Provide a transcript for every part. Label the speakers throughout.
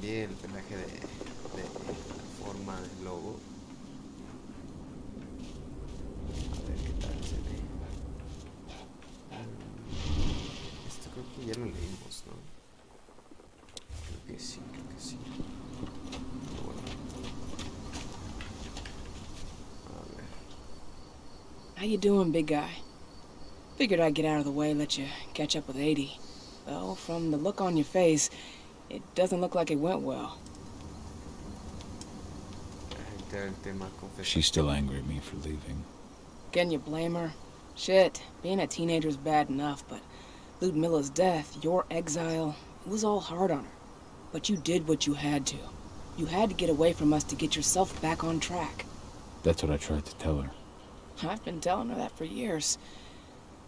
Speaker 1: cambié el pelaje de la forma del logo. A ver qué tal se ve. Esto creo que ya lo leímos, ¿no? Creo que sí, creo que sí. Pero bueno. A ver.
Speaker 2: How you doing, big guy? Figured I'd get out of the way, let you catch up with 80. Though, from the look on your face, it doesn't look like it went well.
Speaker 1: Entra el tema
Speaker 3: She's still
Speaker 1: confesación.
Speaker 3: angry at me for leaving.
Speaker 2: Can you blame her? Shit, being a teenager's bad enough, but Ludmilla's death, your exile, it was all hard on her. But you did what you had to. You had to get away from us to get yourself back on track.
Speaker 3: That's what I tried to tell her.
Speaker 2: I've been telling her that for years.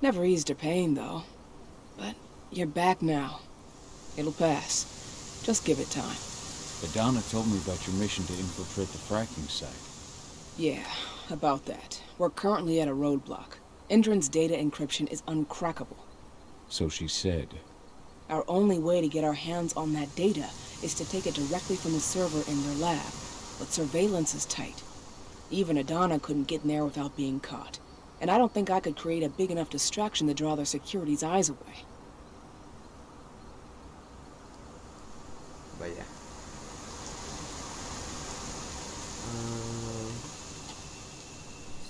Speaker 2: Never eased her pain, though. But you're back now. It'll pass. Just give it time.
Speaker 3: Adana told me about your mission to infiltrate the fracking site.
Speaker 2: Yeah, about that. We're currently at a roadblock. Indran's data encryption is uncrackable.
Speaker 3: So she said.
Speaker 2: Our only way to get our hands on that data is to take it directly from the server in their lab. But surveillance is tight. Even Adana couldn't get in there without being caught. And I don't think I could create a big enough distraction to draw their security's eyes away.
Speaker 1: Vaya.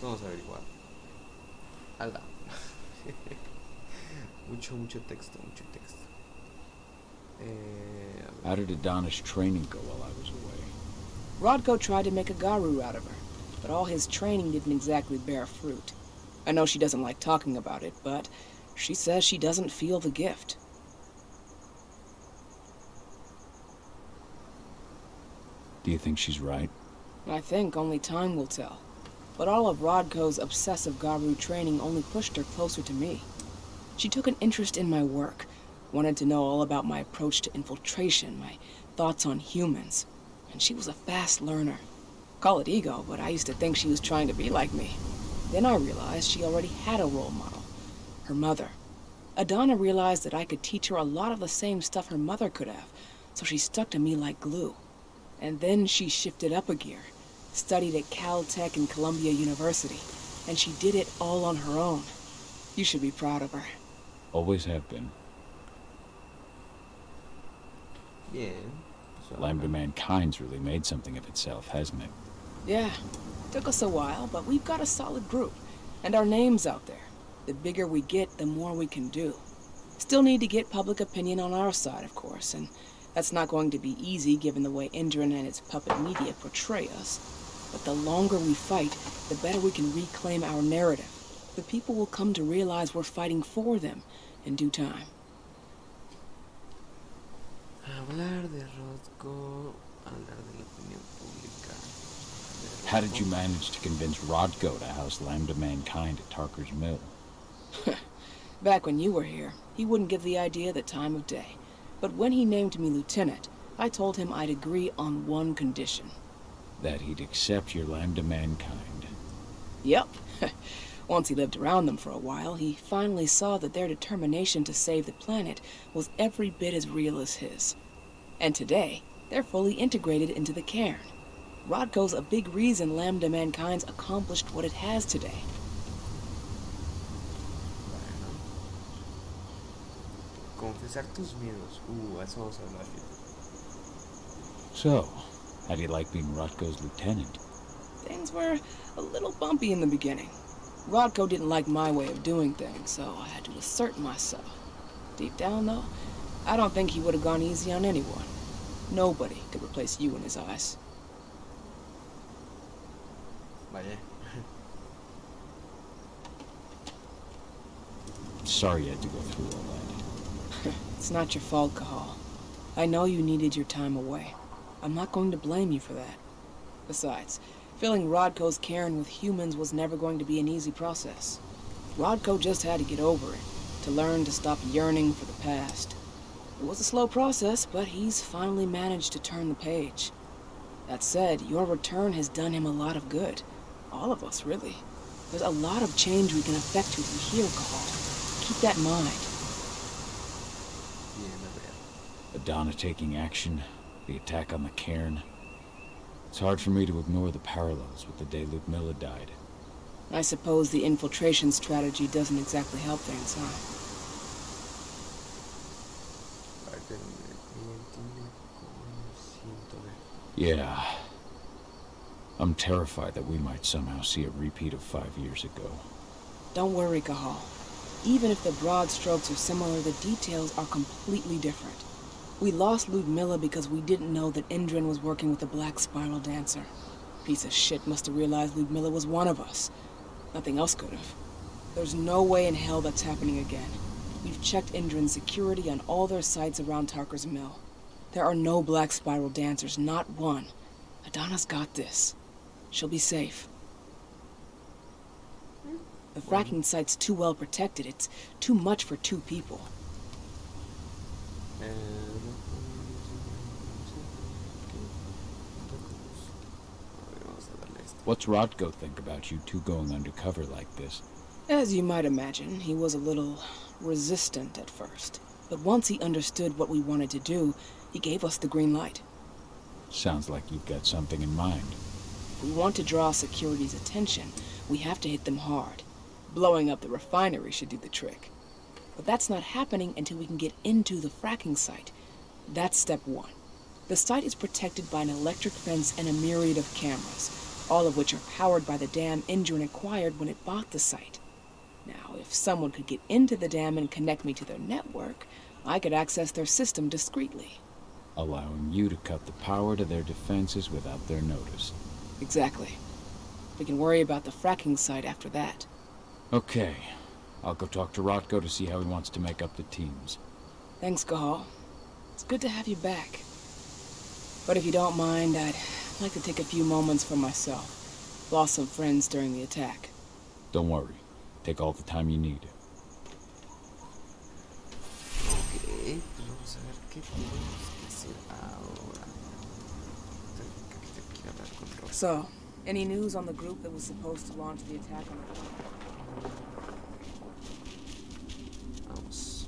Speaker 1: Vamos a averiguar. Ala. mucho texto, mucho texto.
Speaker 3: How did Adana's training go while I was away?
Speaker 2: Rodko tried to make a Garu out of her, but all his training didn't exactly bear fruit. I know she doesn't like talking about it, but she says she doesn't feel the gift.
Speaker 3: Do you think she's right?
Speaker 2: I think only time will tell. But all of Rodko's obsessive Garu training only pushed her closer to me. She took an interest in my work, wanted to know all about my approach to infiltration, my thoughts on humans, and she was a fast learner. Call it ego, but I used to think she was trying to be like me. Then I realized she already had a role model, her mother. Adana realized that I could teach her a lot of the same stuff her mother could have, so she stuck to me like glue. And then she shifted up a gear, studied at Caltech and Columbia University, and she did it all on her own. You should be proud of her.
Speaker 3: Always have been.
Speaker 1: Bien.
Speaker 3: Lambda Mankind's really made something of itself, hasn't it?
Speaker 2: Yeah, took us a while, but we've got a solid group, and our name's out there. The bigger we get, the more we can do. Still need to get public opinion on our side, of course, and that's not going to be easy given the way Indran and its puppet media portray us. But the longer we fight, the better we can reclaim our narrative. The people will come to realize we're fighting for them in due time.
Speaker 1: Hablar de Rodko, hablar de la opinión pública.
Speaker 3: How did you manage to convince Rodko to house Lambda Mankind at Tarker's Mill?
Speaker 2: Back when you were here, he wouldn't give the idea the time of day. But when he named me lieutenant, I told him I'd agree on one condition.
Speaker 3: That he'd accept your Lambda Mankind.
Speaker 2: Yep. Once he lived around them for a while, he finally saw that their determination to save the planet was every bit as real as his. And today, they're fully integrated into the cairn. Rodko's a big reason Lambda Mankind's accomplished what it has today.
Speaker 1: Confesar tus miedos. Eso vamos a hablar.
Speaker 3: So, how do you like being Rodko's lieutenant?
Speaker 2: Things were a little bumpy in the beginning. Rodko didn't like my way of doing things, so I had to assert myself. Deep down, though, I don't think he would have gone easy on anyone. Nobody could replace you in his eyes.
Speaker 1: Vaya.
Speaker 3: Sorry you had to go through all that.
Speaker 2: It's not your fault, Cahal. I know you needed your time away. I'm not going to blame you for that. Besides, filling Rodko's cairn with humans was never going to be an easy process. Rodko just had to get over it, to learn to stop yearning for the past. It was a slow process, but he's finally managed to turn the page. That said, your return has done him a lot of good. All of us, really. There's a lot of change we can effect with you here, Cahal. Keep that in mind.
Speaker 1: Bien, a ver.
Speaker 3: Adana taking action, The attack on the cairn. It's hard for me to ignore the parallels with the day Ludmilla died.
Speaker 2: I suppose the infiltration strategy doesn't exactly help things, huh?
Speaker 3: Yeah. I'm terrified that we might somehow see a repeat of 5 years ago.
Speaker 2: Don't worry, Cahal. Even if the broad strokes are similar, the details are completely different. We lost Ludmilla because we didn't know that Indran was working with the Black Spiral Dancer. Piece of shit must have realized Ludmilla was one of us. Nothing else could have. There's no way in hell that's happening again. We've checked Indran's security on all their sites around Tarker's Mill. There are no Black Spiral Dancers, not one. Adana's got this. She'll be safe. The fracking site's too well protected. It's too much for 2 people.
Speaker 3: What's Rodko think about you two going undercover like this?
Speaker 2: As you might imagine, he was a little resistant at first. But once he understood what we wanted to do, he gave us the green light.
Speaker 3: Sounds like you've got something in mind.
Speaker 2: If we want to draw security's attention, we have to hit them hard. Blowing up the refinery should do the trick. But that's not happening until we can get into the fracking site. That's step 1. The site is protected by an electric fence and a myriad of cameras, all of which are powered by the dam Indran acquired when it bought the site. Now, if someone could get into the dam and connect me to their network, I could access their system discreetly.
Speaker 3: Allowing you to cut the power to their defenses without their notice.
Speaker 2: Exactly. We can worry about the fracking site after that.
Speaker 3: Okay. I'll go talk to Rodko to see how he wants to make up the teams.
Speaker 2: Thanks, Cahal. It's good to have you back. But if you don't mind, I'd like to take a few moments for myself. Lost some friends during the attack.
Speaker 3: Don't worry. Take all the time you need.
Speaker 1: Ok, pues vamos a ver qué tenemos que hacer ahora. Quiero hablar con Rob.
Speaker 2: So, any news on the group that was supposed to launch the attack on the...
Speaker 1: Vamos.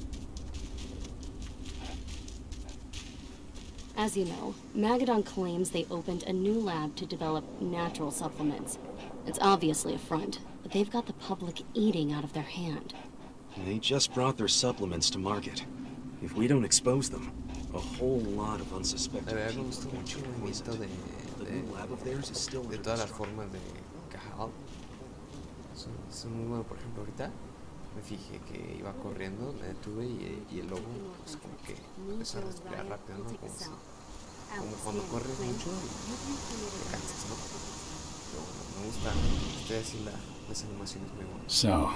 Speaker 4: As you know, Magadon claims they opened a new lab to develop natural supplements. It's obviously a front, but they've got the public eating out of their hand.
Speaker 5: They just brought their supplements to market. If we don't expose them, a whole lot of unsuspecting
Speaker 1: A ver, me
Speaker 5: people
Speaker 1: gustó
Speaker 5: will
Speaker 1: mucho
Speaker 5: get
Speaker 1: el movimiento
Speaker 5: poisoned. The new lab of theirs is still
Speaker 1: de
Speaker 5: really
Speaker 1: todas las
Speaker 5: strong.
Speaker 1: formas de Cajal. Son muy bueno. Por ejemplo, ahorita me fijé que iba corriendo, me detuve y el lobo pues como que empezó a respirar rápido, ¿no? Como cuando corres mucho y te cansas, ¿no? Pero bueno, me gusta, estoy así las animaciones muy buenas.
Speaker 6: So,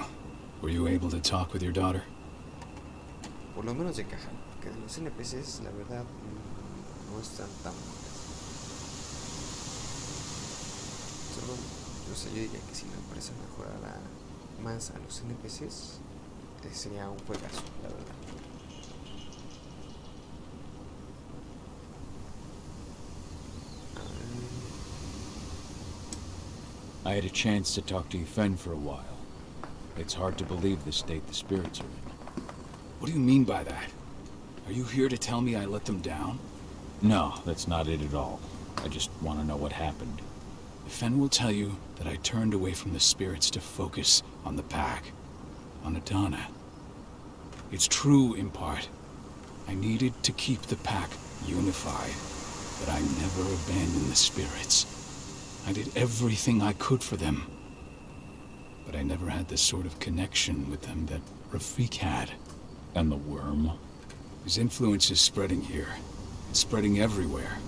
Speaker 6: were you able to talk with your daughter?
Speaker 1: Por lo menos de Cajal, porque de los NPCs la verdad no están tan buenas. Solo, yo sé, yo diría que si la empresa mejorara más a los NPCs, sería un juegazo, la verdad.
Speaker 3: I had a chance to talk to Yfen for a while. It's hard to believe the state the spirits are in.
Speaker 6: What do you mean by that? Are you here to tell me I let them down?
Speaker 3: No, that's not it at all. I just want to know what happened.
Speaker 6: Fen will tell you that I turned away from the spirits to focus on the pack, on Adana. It's true in part. I needed to keep the pack unified, but I never abandoned the spirits. I did everything I could for them, but I never had the sort of connection with them that Rafik had.
Speaker 3: And the worm?
Speaker 6: His influence is spreading here. It's spreading everywhere.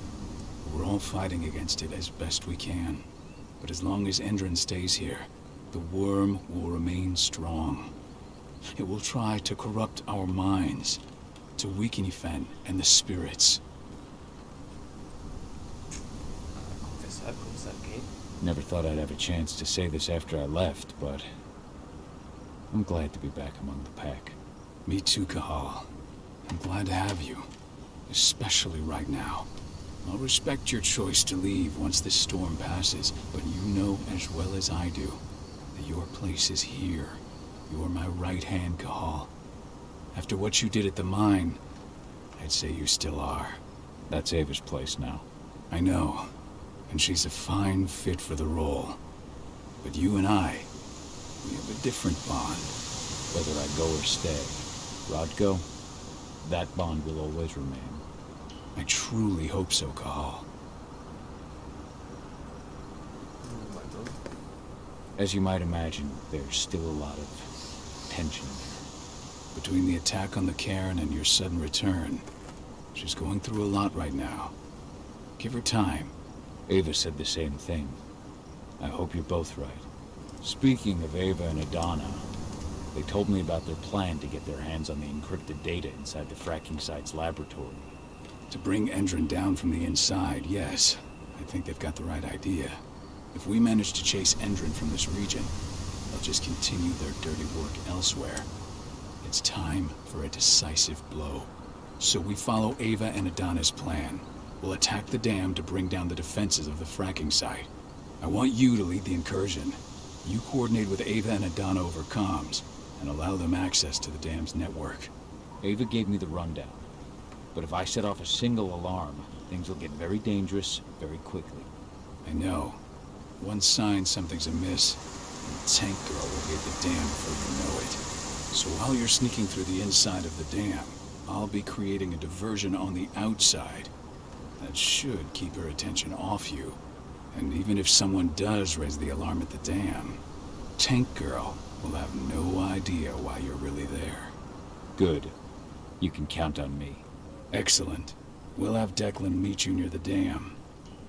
Speaker 6: We're all fighting against it as best we can. But as long as Endron stays here, the worm will remain strong. It will try to corrupt our minds, to weaken Yfen and the spirits.
Speaker 1: Confesar que
Speaker 3: Never thought I'd have a chance to say this after I left, but I'm glad to be back among the pack.
Speaker 6: Me too, Cahal. I'm glad to have you, especially right now. I'll respect your choice to leave once this storm passes, but you know as well as I do that your place is here. You're my right hand, Cahal. After what you did at the mine, I'd say you still are.
Speaker 3: That's Ava's place now.
Speaker 6: I know, and she's a fine fit for the role. But you and I, we have a different bond.
Speaker 3: Whether I go or stay, Rodko, that bond will always remain.
Speaker 6: I truly hope so, Cahal.
Speaker 1: Bueno,
Speaker 3: As you might imagine, there's still a lot of tension there.
Speaker 6: Between the attack on the cairn and your sudden return, she's going through a lot right now. Give her time.
Speaker 3: Ava said the same thing. I hope you're both right. Speaking of Ava and Adana, they told me about their plan to get their hands on the encrypted data inside the fracking site's laboratory.
Speaker 6: To bring Endron down from the inside, yes. I think they've got the right idea. If we manage to chase Endron from this region, they'll just continue their dirty work elsewhere. It's time for a decisive blow. So we follow Ava and Adana's plan. We'll attack the dam to bring down the defenses of the fracking site. I want you to lead the incursion. You coordinate with Ava and Adana over comms, and allow them access to the dam's network.
Speaker 3: Ava gave me the rundown. But if I set off a single alarm, things will get very dangerous very quickly.
Speaker 6: I know. One sign something's amiss, and Tank Girl will hit the dam before you know it. So while you're sneaking through the inside of the dam, I'll be creating a diversion on the outside. That should keep her attention off you. And even if someone does raise the alarm at the dam, Tank Girl will have no idea why you're really there.
Speaker 3: Good. You can count on me.
Speaker 6: Excellent. We'll have Declan meet you near the dam.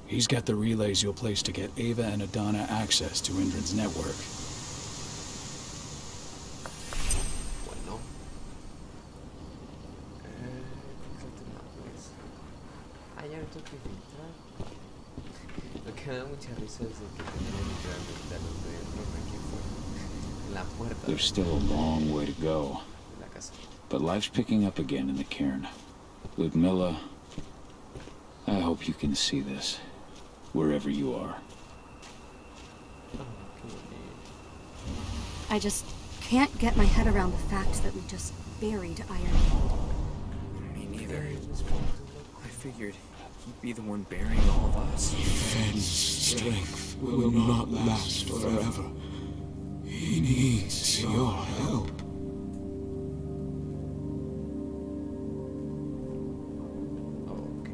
Speaker 6: He's got the relays you'll place to get Ava and Adana access to Endron's network.
Speaker 1: bueno. Fíjate más, pues. Ah, ya me tengo que filtrar. Lo que me da mucha risa es de que tenía literalmente a los de Roma aquí fue en la puerta
Speaker 3: There's still a long way to go.
Speaker 1: de la casa.
Speaker 3: But life's picking up again in the cairn. Ludmilla, I hope you can see this, wherever you are.
Speaker 1: Oh, qué bonito.
Speaker 4: I just can't get my head around the fact that we just buried Iron.
Speaker 5: Me neither. I figured he'd be the one burying all of us.
Speaker 7: Fenn's strength will not last forever. He needs your help.
Speaker 1: Ok.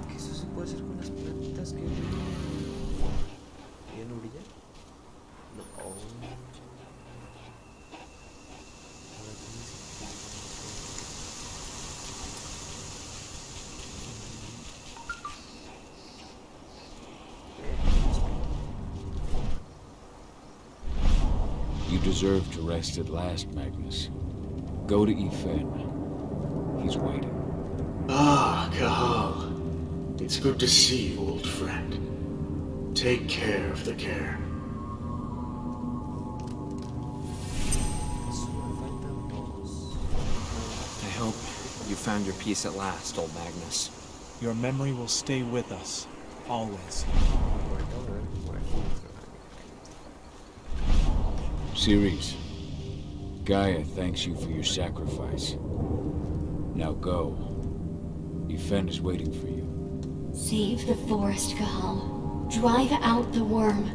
Speaker 1: ¿Qué eso se puede hacer con las plantas que en orilla? No.
Speaker 3: You deserve to rest at last, Magnus. Go to Efen. He's waiting.
Speaker 7: Ah, Cahal. It's good to see you, old friend. Take care of the cairn.
Speaker 1: Solo faltan dos.
Speaker 5: I hope you found your peace at last, old Magnus.
Speaker 8: Your memory will stay with us, always.
Speaker 1: Por acá, a ver, por aquí.
Speaker 3: Ceres, Gaia thanks you for your sacrifice. Now go. Efen is waiting for you.
Speaker 4: Save the forest, Cahal. Drive out the worm.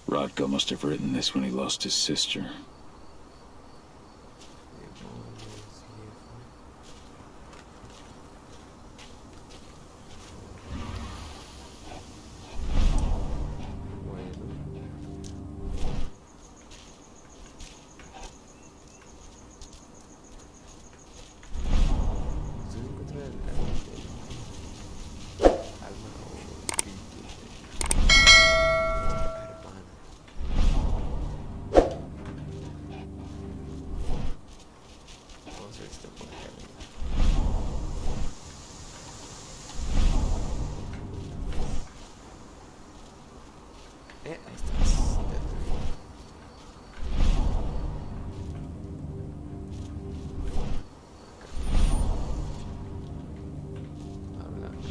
Speaker 3: Rodko must have written this when he lost his sister.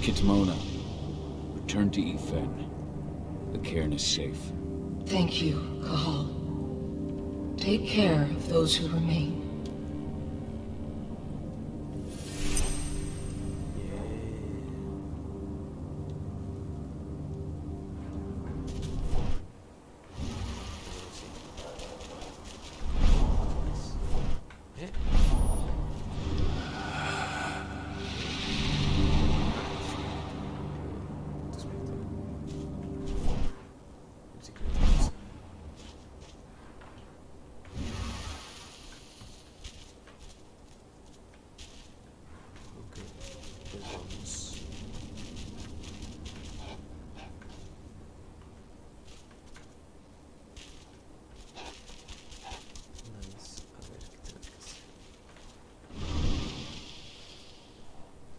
Speaker 3: Kitmona. Return to Efen. The cairn is safe.
Speaker 2: Thank you, Kahal. Take care of those who remain.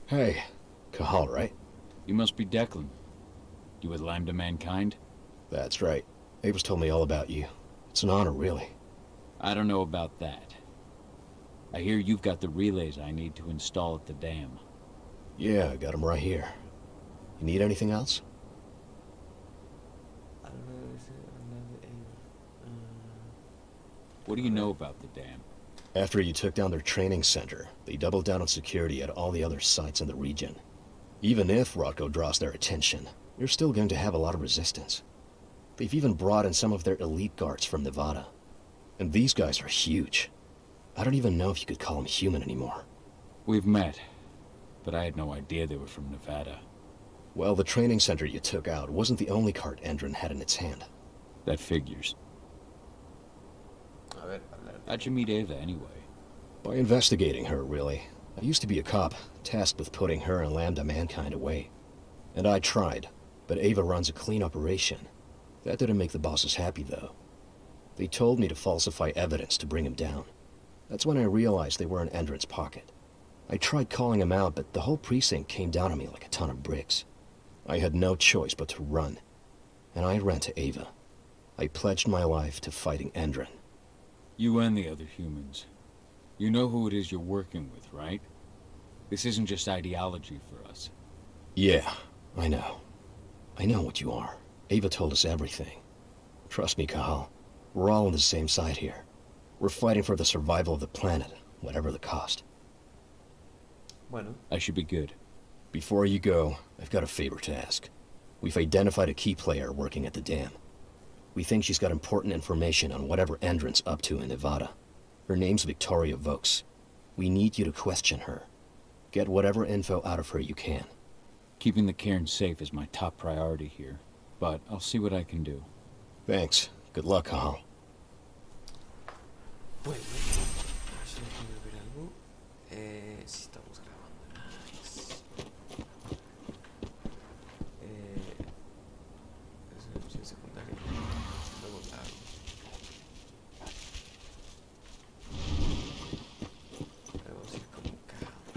Speaker 9: Hey, Kahal, right?
Speaker 3: You must be Declan. You with Lambda Mankind?
Speaker 9: That's right. Ava's told me all about you. It's an honor, really.
Speaker 3: I don't know about that. I hear you've got the relays I need to install at the dam.
Speaker 9: Yeah, I got them right here. You need anything else?
Speaker 3: What do you know about the dam?
Speaker 9: After you took down their training center, they doubled down on security at all the other sites in the region. Even if Rodko draws their attention, you're still going to have a lot of resistance. They've even brought in some of their elite guards from Nevada. And these guys are huge. I don't even know if you could call them human anymore.
Speaker 3: We've met, but I had no idea they were from Nevada.
Speaker 9: Well, the training center you took out wasn't the only card Endron had in its hand.
Speaker 3: That figures. How'd you meet Ava anyway?
Speaker 9: By investigating her, really. I used to be a cop, tasked with putting her and Lambda Mankind away. And I tried, but Ava runs a clean operation. That didn't make the bosses happy, though. They told me to falsify evidence to bring him down. That's when I realized they were in Endron's pocket. I tried calling him out, but the whole precinct came down on me like a ton of bricks. I had no choice but to run. And I ran to Ava. I pledged my life to fighting Endron.
Speaker 3: You and the other humans. You know who it is you're working with, right? This isn't just ideology for us.
Speaker 9: Yeah, I know. I know what you are. Ava told us everything. Trust me, Kahal. We're all on the same side here. We're fighting for the survival of the planet, whatever the cost.
Speaker 1: Bueno.
Speaker 3: I should be good.
Speaker 9: Before you go, I've got a favor to ask. We've identified a key player working at the dam. We think she's got important information on whatever Endron's up to in Nevada. Her name's Victoria Vokes. We need you to question her. Get whatever info out of her you can.
Speaker 3: Keeping the cairn safe is my top priority here, but I'll see what I can do.
Speaker 9: Thanks. Good luck, Kahal.
Speaker 1: Bueno, a ver si déjame ver algo. Si estamos grabando. Nice. Es una misión secundaria. Luego la hago. Vamos a ir como cagado.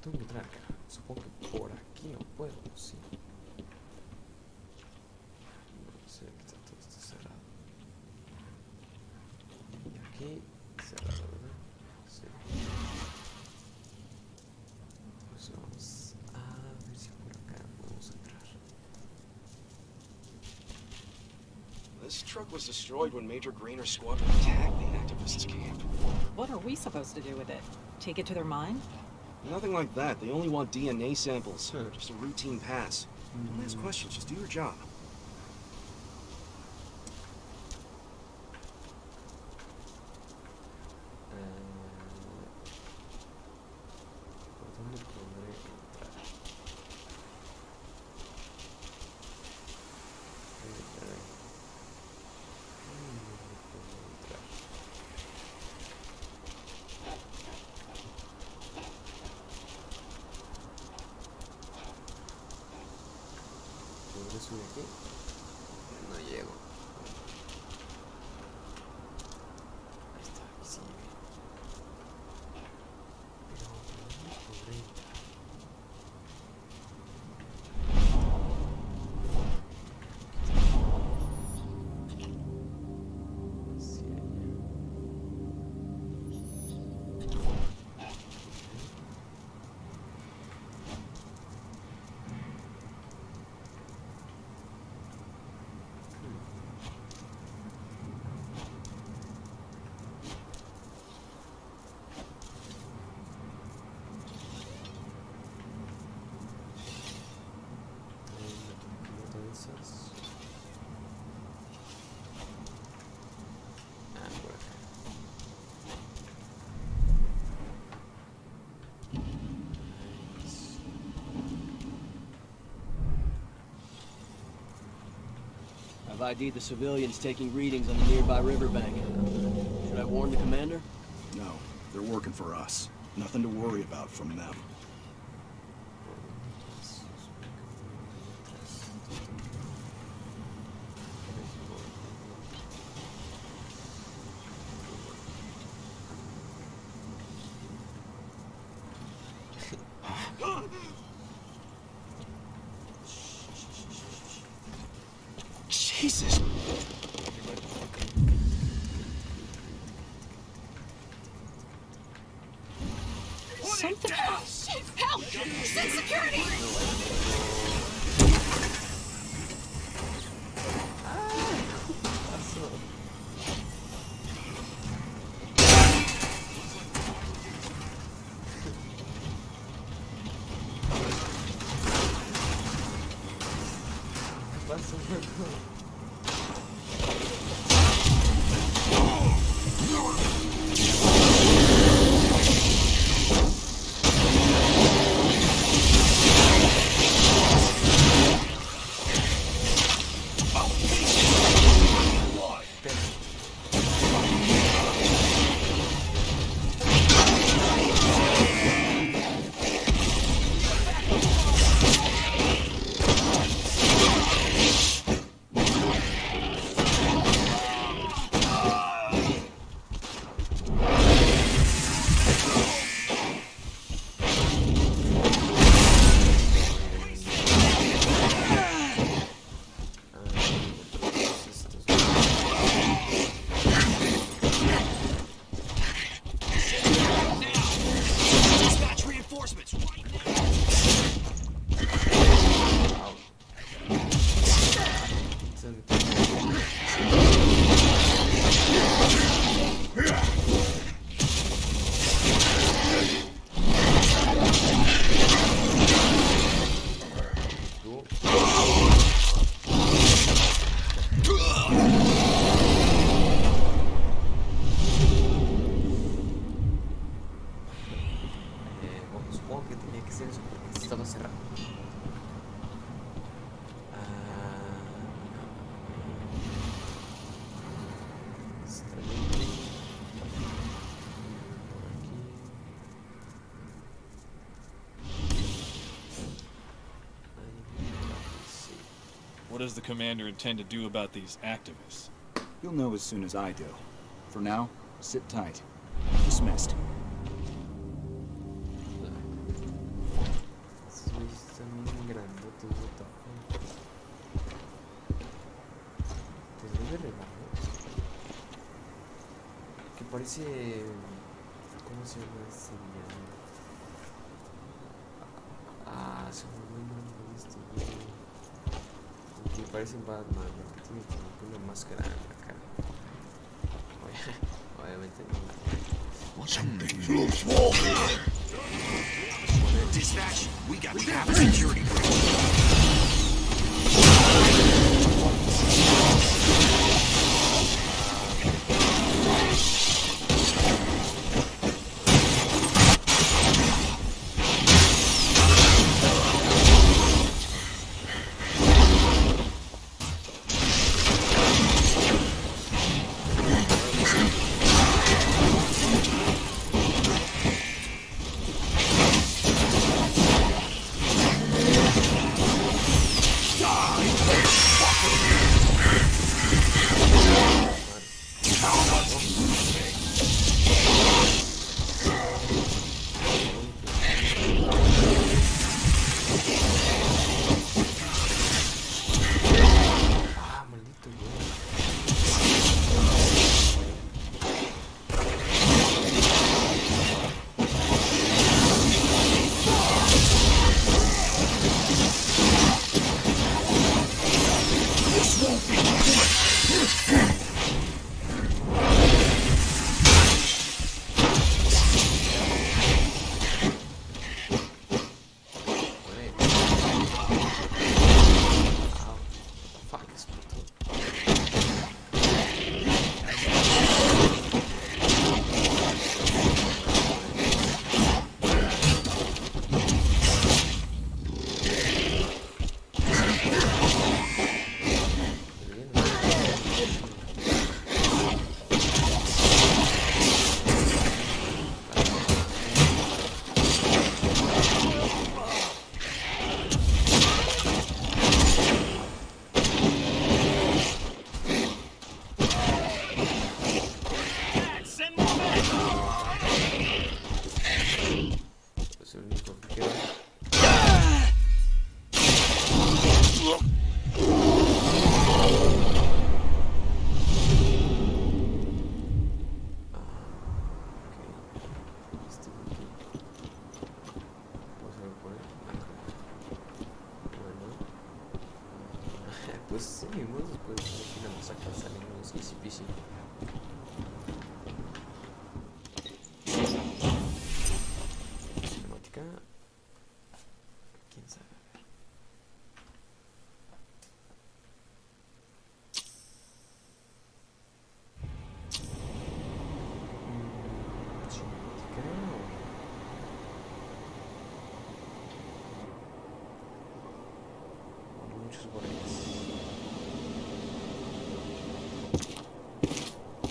Speaker 1: Tengo que entrar acá. Supongo que por aquí no puedo, sí. No sé que está todo esto cerrado. Y aquí cerrado, ¿verdad? Sí. Pues vamos a ver si por acá podemos entrar.
Speaker 5: This truck was destroyed when Major Grainer's squadron attacked the activists' camp.
Speaker 10: What are we supposed to do with it? Take it to their mine?
Speaker 5: Nothing like that. They only want DNA samples. Just a routine pass. Don't ask questions, just do your job.
Speaker 1: ¿Por dónde podré entrar? ¿Dónde puedo entrar? ¿Podré subir aquí? No llego. Ahí está, aquí sí llegué. Pero ¿dónde podré entrar? Hacia allá.
Speaker 11: ID'd the civilians taking readings on the nearby riverbank. Should I warn the commander?
Speaker 12: No, they're working for us. Nothing to worry about from them.
Speaker 11: Jesus!
Speaker 2: Something else! Help! Send security!
Speaker 13: What does the commander intend to do about these activists?
Speaker 12: You'll know as soon as I do. For now, sit tight. Dismissed.
Speaker 1: Que parece... ¿Cómo se llama este villano? Ah, se me olvidó el nombre de este villano. Que parece un Batman, ¿no? Tiene como una máscara en la cara. Obviamente no.
Speaker 7: Something looks wrong here. Dispatch, we have a security breach.
Speaker 1: pues seguimos después de que la masacre salimos easy peasy. Cinemática. Quién sabe.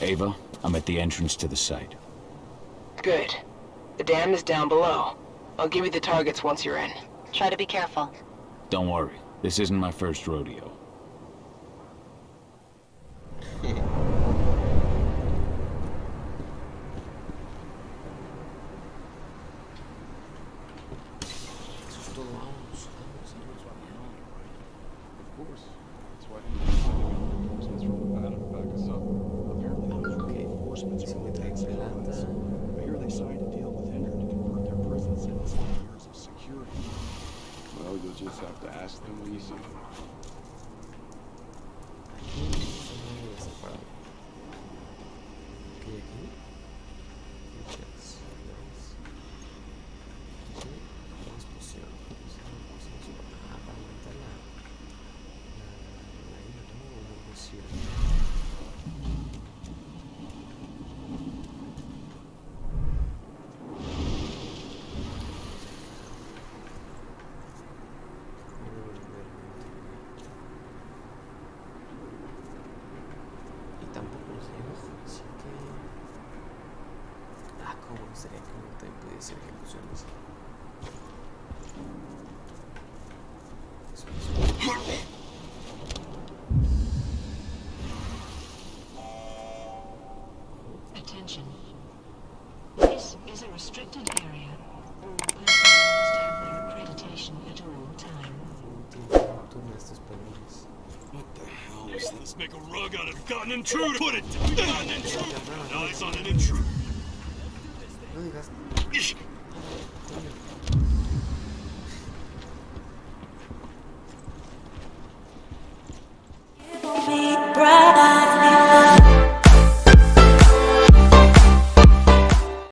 Speaker 3: Ava, I'm at the entrance to the site.
Speaker 2: Good. The dam is down below. I'll give you the targets once you're in.
Speaker 4: Try to be careful.
Speaker 3: Don't worry, this isn't my first rodeo.
Speaker 14: Well, you'll just have to ask them when you see them.
Speaker 15: Attention. This is a restricted area. All personnel must have their accreditation at all times.
Speaker 5: What the hell is this?
Speaker 16: Let's make a rug out of it. Got an intruder. Put it down. Got an intruder. Eyes on an intruder.